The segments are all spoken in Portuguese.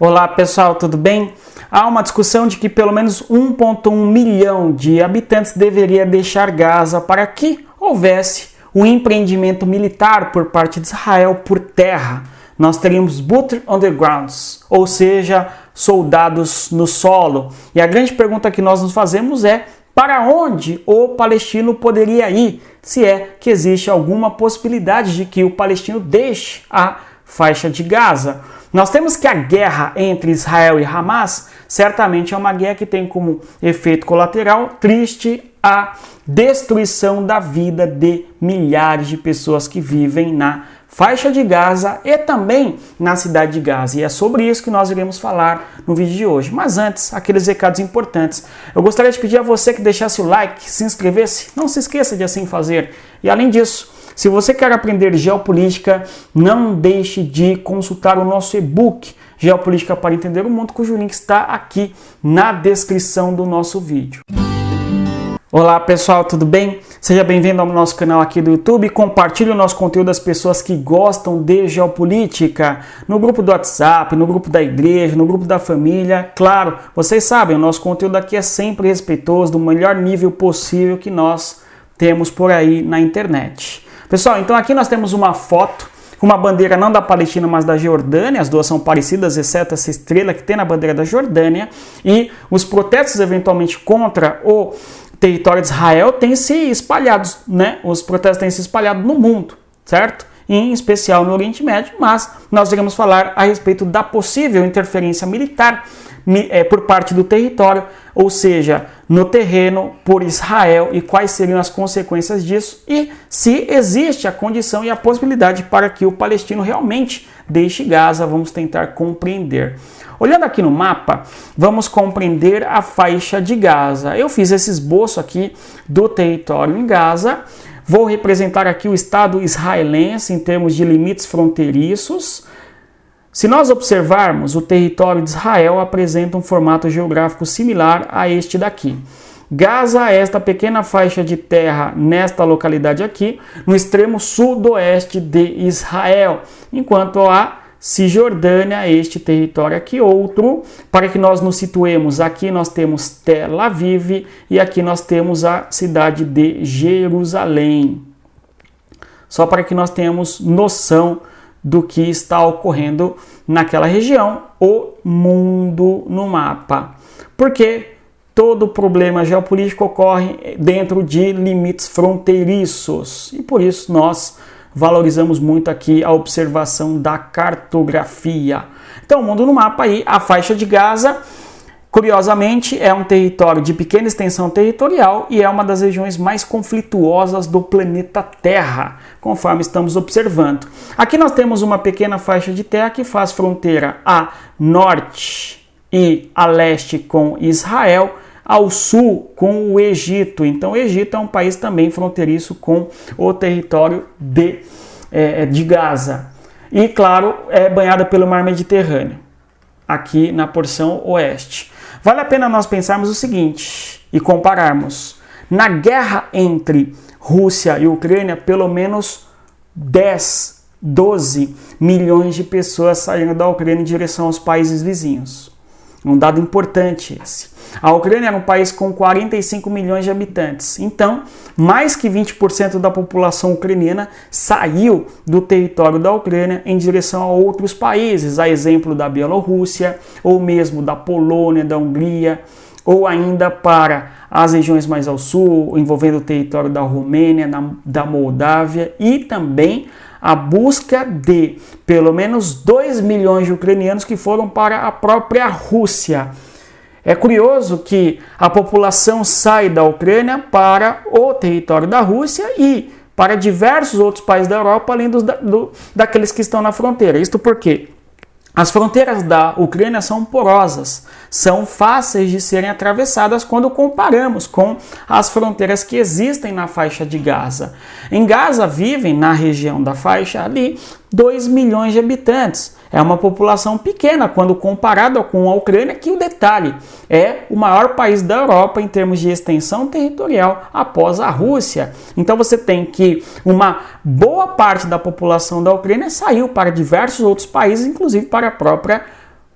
Olá pessoal, tudo bem? Há uma discussão de que pelo menos 1,1 milhão de habitantes deveria deixar Gaza para que houvesse um empreendimento militar por parte de Israel por terra. Nós teríamos boots on the ground, ou seja, soldados no solo. E a grande pergunta que nós nos fazemos é: para onde o palestino poderia ir, se é que existe alguma possibilidade de que o palestino deixe a faixa de Gaza? Nós temos que a guerra entre Israel e Hamas certamente é uma guerra que tem como efeito colateral triste a destruição da vida de milhares de pessoas que vivem na faixa de Gaza e também na cidade de Gaza. E é sobre isso que nós iremos falar no vídeo de hoje. Mas antes, aqueles recados importantes. Eu gostaria de pedir a você que deixasse o like, se inscrevesse. Não se esqueça de assim fazer. E além disso, se você quer aprender geopolítica, não deixe de consultar o nosso e-book Geopolítica para Entender o Mundo, cujo link está aqui na descrição do nosso vídeo. Olá pessoal, tudo bem? Seja bem-vindo ao nosso canal aqui do YouTube. Compartilhe o nosso conteúdo das pessoas que gostam de geopolítica, no grupo do WhatsApp, no grupo da igreja, no grupo da família. Claro, vocês sabem, o nosso conteúdo aqui é sempre respeitoso, do melhor nível possível que nós temos por aí na internet. Pessoal, então aqui nós temos uma foto com uma bandeira não da Palestina, mas da Jordânia. As duas são parecidas, exceto essa estrela que tem na bandeira da Jordânia. E os protestos, eventualmente, contra o território de Israel têm se espalhado, né? Os protestos têm se espalhado no mundo, certo? Em especial no Oriente Médio, mas nós iremos falar a respeito da possível interferência militar por parte do território, ou seja, no terreno por Israel, e quais seriam as consequências disso e se existe a condição e a possibilidade para que o palestino realmente deixe Gaza. Vamos tentar compreender. Olhando aqui no mapa, vamos compreender a faixa de Gaza. Eu fiz esse esboço aqui do território em Gaza. Vou representar aqui o Estado israelense em termos de limites fronteiriços. Se nós observarmos, o território de Israel apresenta um formato geográfico similar a este daqui. Gaza é esta pequena faixa de terra nesta localidade aqui, no extremo sudoeste de Israel, enquanto a Cisjordânia, este território aqui, outro. Para que nós nos situemos, aqui nós temos Tel Aviv e aqui nós temos a cidade de Jerusalém. Só para que nós tenhamos noção do que está ocorrendo naquela região, o mundo no mapa. Porque todo problema geopolítico ocorre dentro de limites fronteiriços e por isso nós valorizamos muito aqui a observação da cartografia. Então, o mundo no mapa aí, a faixa de Gaza, curiosamente, é um território de pequena extensão territorial e é uma das regiões mais conflituosas do planeta Terra, conforme estamos observando. Aqui nós temos uma pequena faixa de terra que faz fronteira a norte e a leste com Israel, ao sul com o Egito. Então, o Egito é um país também fronteiriço com o território de Gaza. E, claro, é banhada pelo Mar Mediterrâneo, aqui na porção oeste. Vale a pena nós pensarmos o seguinte e compararmos. Na guerra entre Rússia e Ucrânia, pelo menos 10, 12 milhões de pessoas saíram da Ucrânia em direção aos países vizinhos. Um dado importante esse. A Ucrânia era um país com 45 milhões de habitantes. Então, mais que 20% da população ucraniana saiu do território da Ucrânia em direção a outros países, a exemplo da Bielorrússia, ou mesmo da Polônia, da Hungria, ou ainda para as regiões mais ao sul, envolvendo o território da Romênia, da Moldávia, e também a busca de pelo menos 2 milhões de ucranianos que foram para a própria Rússia. É curioso que a população sai da Ucrânia para o território da Rússia e para diversos outros países da Europa, além daqueles que estão na fronteira. Isto porque as fronteiras da Ucrânia são porosas, são fáceis de serem atravessadas quando comparamos com as fronteiras que existem na faixa de Gaza. Em Gaza vivem, na região da faixa ali, 2 milhões de habitantes. É uma população pequena quando comparada com a Ucrânia, que o detalhe é o maior país da Europa em termos de extensão territorial após a Rússia. Então você tem que uma boa parte da população da Ucrânia saiu para diversos outros países, inclusive para a própria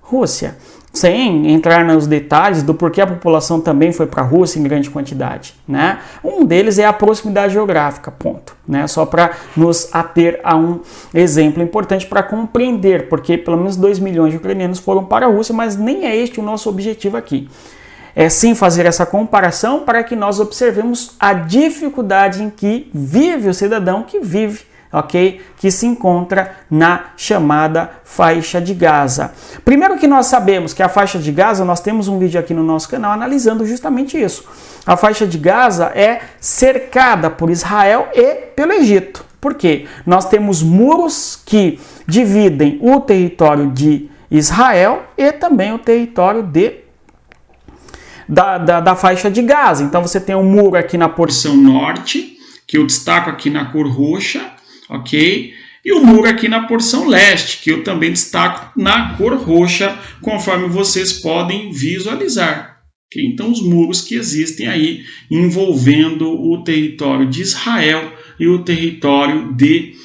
Rússia. Sem entrar nos detalhes do porquê a população também foi para a Rússia em grande quantidade, né? Um deles é a proximidade geográfica, ponto, né? Só para nos ater a um exemplo importante para compreender, porque pelo menos 2 milhões de ucranianos foram para a Rússia, mas nem é este o nosso objetivo aqui. É sim fazer essa comparação para que nós observemos a dificuldade em que vive o cidadão que vive, ok? Que se encontra na chamada faixa de Gaza. Primeiro que nós sabemos que a faixa de Gaza, nós temos um vídeo aqui no nosso canal analisando justamente isso. A faixa de Gaza é cercada por Israel e pelo Egito. Por quê? Nós temos muros que dividem o território de Israel e também o território da faixa de Gaza. Então você tem um muro aqui na porção norte, que eu destaco aqui na cor roxa, ok? E o muro aqui na porção leste, que eu também destaco na cor roxa, conforme vocês podem visualizar. Okay? Então os muros que existem aí envolvendo o território de Israel e o território de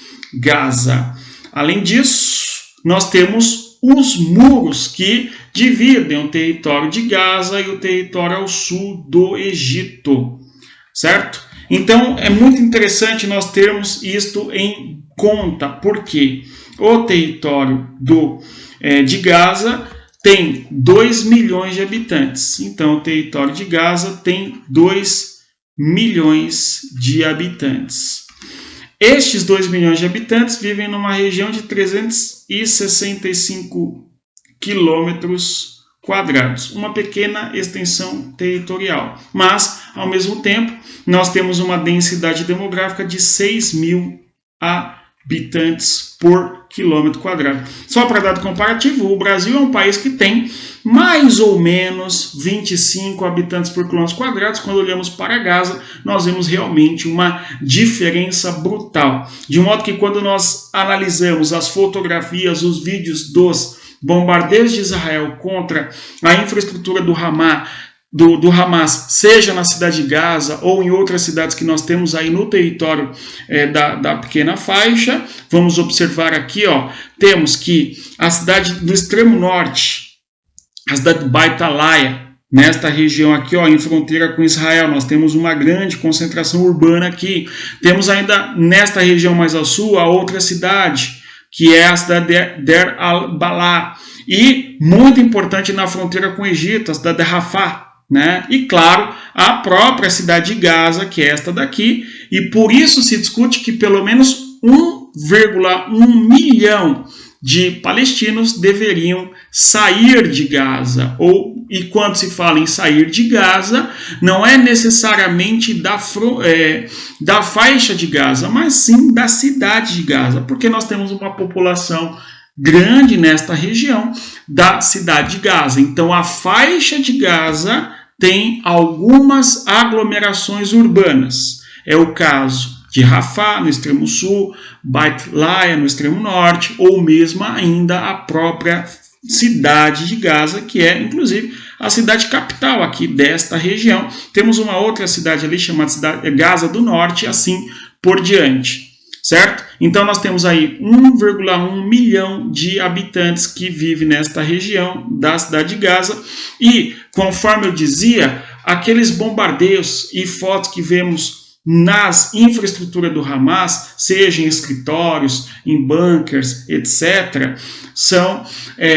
Gaza. Além disso, nós temos os muros que dividem o território de Gaza e o território ao sul do Egito, certo? Então é muito interessante nós termos isto em conta, porque o território de Gaza tem 2 milhões de habitantes. Então o território de Gaza tem 2 milhões de habitantes. Estes 2 milhões de habitantes vivem numa região de 365 quilômetros quadrados, uma pequena extensão territorial. Mas, ao mesmo tempo, nós temos uma densidade demográfica de 6 mil habitantes por quilômetro quadrado. Só para dado comparativo, o Brasil é um país que tem mais ou menos 25 habitantes por quilômetro quadrado. Quando olhamos para Gaza, nós vemos realmente uma diferença brutal. De modo que quando nós analisamos as fotografias, os vídeos dos bombardeios de Israel contra a infraestrutura do Hamas, seja na cidade de Gaza ou em outras cidades que nós temos aí no território da pequena faixa, vamos observar aqui, ó, temos que a cidade do extremo norte, a cidade de Beit Laia, nesta região aqui, ó, em fronteira com Israel, nós temos uma grande concentração urbana aqui. Temos ainda nesta região mais ao sul a outra cidade, que é a cidade de Der al-Balá, e muito importante na fronteira com o Egito, a cidade de Rafah, né? E claro, a própria cidade de Gaza, que é esta daqui, e por isso se discute que pelo menos 1,1 milhão de palestinos deveriam sair de Gaza. E quando se fala em sair de Gaza, não é necessariamente da faixa de Gaza, mas sim da cidade de Gaza, porque nós temos uma população grande nesta região da cidade de Gaza. Então a faixa de Gaza tem algumas aglomerações urbanas. É o caso de Rafah, no extremo sul, Beit Laia, no extremo norte, ou mesmo ainda a própria cidade de Gaza, que é, inclusive, a cidade capital aqui desta região. Temos uma outra cidade ali chamada Gaza do Norte, e assim por diante, certo? Então, nós temos aí 1,1 milhão de habitantes que vivem nesta região da cidade de Gaza, e, conforme eu dizia, aqueles bombardeios e fotos que vemos nas infraestruturas do Hamas, seja em escritórios, em bunkers, etc., são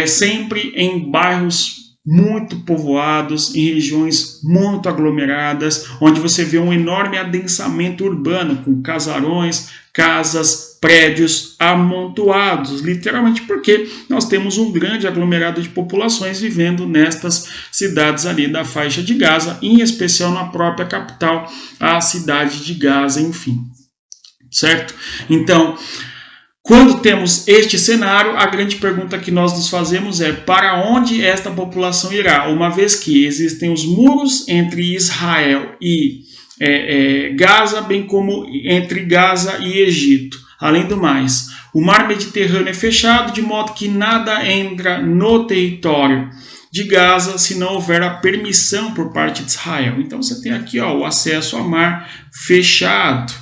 sempre em bairros muito povoados, em regiões muito aglomeradas, onde você vê um enorme adensamento urbano, com casarões, casas, prédios amontoados, literalmente porque nós temos um grande aglomerado de populações vivendo nestas cidades ali da faixa de Gaza, em especial na própria capital, a cidade de Gaza, enfim, certo? Então, quando temos este cenário, a grande pergunta que nós nos fazemos é: para onde esta população irá? Uma vez que existem os muros entre Israel e Gaza, bem como entre Gaza e Egito. Além do mais, o mar Mediterrâneo é fechado, de modo que nada entra no território de Gaza se não houver a permissão por parte de Israel. Então você tem aqui, ó, o acesso ao mar fechado,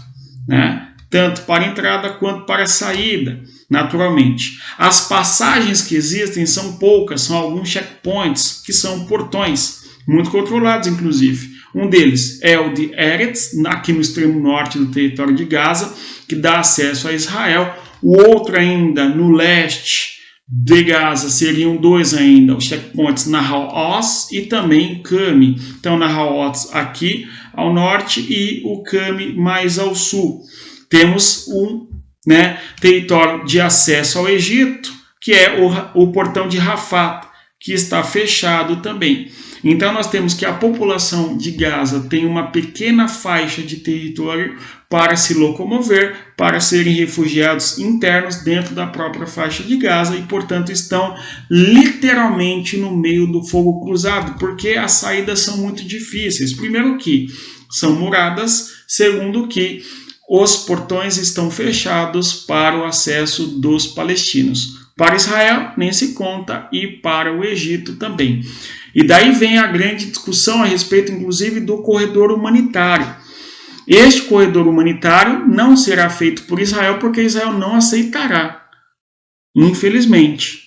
né? Tanto para a entrada quanto para a saída. naturalmente. As passagens que existem são poucas, são alguns checkpoints, que são portões, muito controlados, inclusive. Um deles é o de Eretz, aqui no extremo norte do território de Gaza, que dá acesso a Israel. O outro ainda no leste de Gaza seriam dois ainda, os checkpoints Nahal Oz e também Cami. Então, Nahal Oz aqui ao norte e o Cami mais ao sul. Temos um território de acesso ao Egito, que é o portão de Rafah, que está fechado também. Então nós temos que a população de Gaza tem uma pequena faixa de território para se locomover, para serem refugiados internos dentro da própria faixa de Gaza e, portanto, estão literalmente no meio do fogo cruzado, porque as saídas são muito difíceis. Primeiro que são muradas, segundo que os portões estão fechados para o acesso dos palestinos. Para Israel, nem se conta, e para o Egito também. E daí vem a grande discussão a respeito, inclusive, do corredor humanitário. Este corredor humanitário não será feito por Israel, porque Israel não aceitará, infelizmente.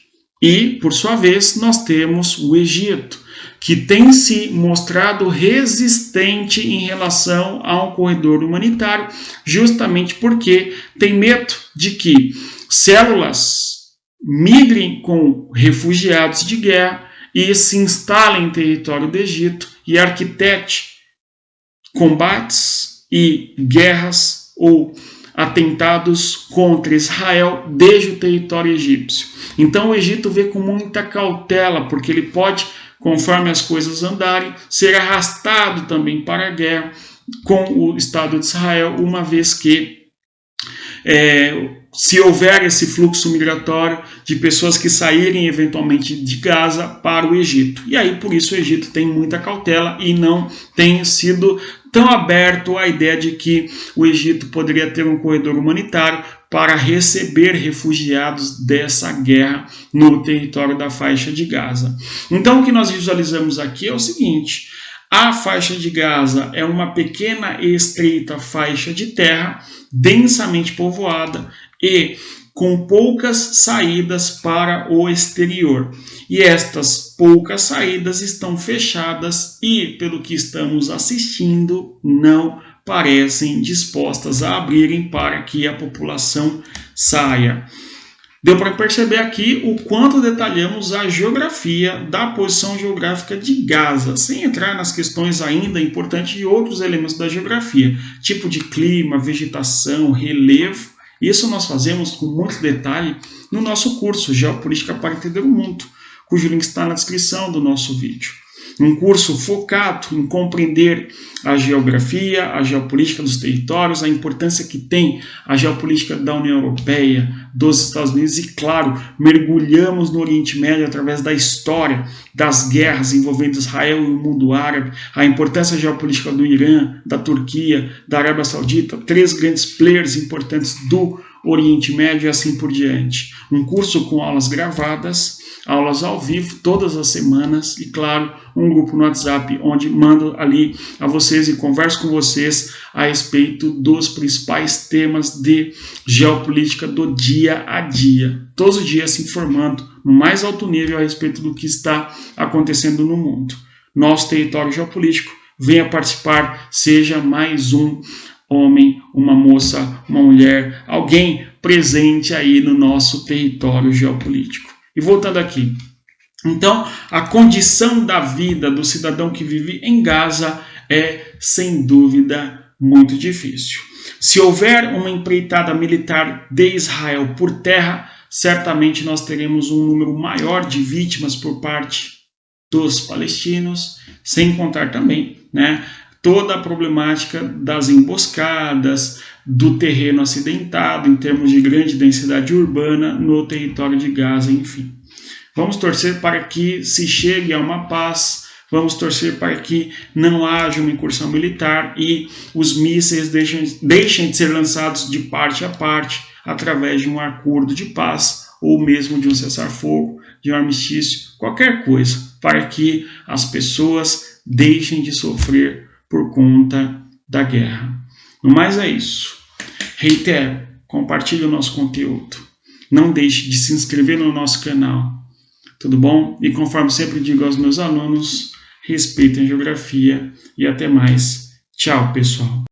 E, por sua vez, nós temos o Egito, que tem se mostrado resistente em relação a um corredor humanitário, justamente porque tem medo de que células migrem com refugiados de guerra e se instalem em território do Egito e arquitete combates e guerras ou atentados contra Israel desde o território egípcio. Então o Egito vê com muita cautela, porque ele pode, conforme as coisas andarem, ser arrastado também para a guerra com o Estado de Israel, uma vez que se houver esse fluxo migratório de pessoas que saírem eventualmente de Gaza para o Egito. E aí, por isso, o Egito tem muita cautela e não tem sido tão aberto à ideia de que o Egito poderia ter um corredor humanitário para receber refugiados dessa guerra no território da faixa de Gaza. Então, o que nós visualizamos aqui é o seguinte: a faixa de Gaza é uma pequena e estreita faixa de terra densamente povoada e com poucas saídas para o exterior. E estas poucas saídas estão fechadas e, pelo que estamos assistindo, não parecem dispostas a abrirem para que a população saia. Deu para perceber aqui o quanto detalhamos a geografia da posição geográfica de Gaza, sem entrar nas questões ainda importantes de outros elementos da geografia, tipo de clima, vegetação, relevo. Isso nós fazemos com muito detalhe no nosso curso Geopolítica para Entender o Mundo, cujo link está na descrição do nosso vídeo. Um curso focado em compreender a geografia, a geopolítica dos territórios, a importância que tem a geopolítica da União Europeia, dos Estados Unidos e, claro, mergulhamos no Oriente Médio através da história das guerras envolvendo Israel e o mundo árabe, a importância geopolítica do Irã, da Turquia, da Arábia Saudita, 3 grandes players importantes do Oriente Médio e assim por diante. Um curso com aulas gravadas, aulas ao vivo todas as semanas e, claro, um grupo no WhatsApp onde mando ali a vocês e converso com vocês a respeito dos principais temas de geopolítica do dia a dia. Todos os dias se informando no mais alto nível a respeito do que está acontecendo no mundo. Nosso território geopolítico, venha participar, seja mais um homem, uma moça, uma mulher, alguém presente aí no nosso território geopolítico. E voltando aqui, então, a condição da vida do cidadão que vive em Gaza é, sem dúvida, muito difícil. Se houver uma empreitada militar de Israel por terra, certamente nós teremos um número maior de vítimas por parte dos palestinos, sem contar também, toda a problemática das emboscadas, do terreno acidentado, em termos de grande densidade urbana no território de Gaza, enfim. Vamos torcer para que se chegue a uma paz, vamos torcer para que não haja uma incursão militar e os mísseis deixem de ser lançados de parte a parte através de um acordo de paz ou mesmo de um cessar-fogo, de um armistício, qualquer coisa, para que as pessoas deixem de sofrer por conta da guerra. No mais é isso. Reitero, compartilhe o nosso conteúdo. não deixe de se inscrever no nosso canal, tudo bom? E conforme sempre digo aos meus alunos, respeitem a geografia e até mais. Tchau, pessoal!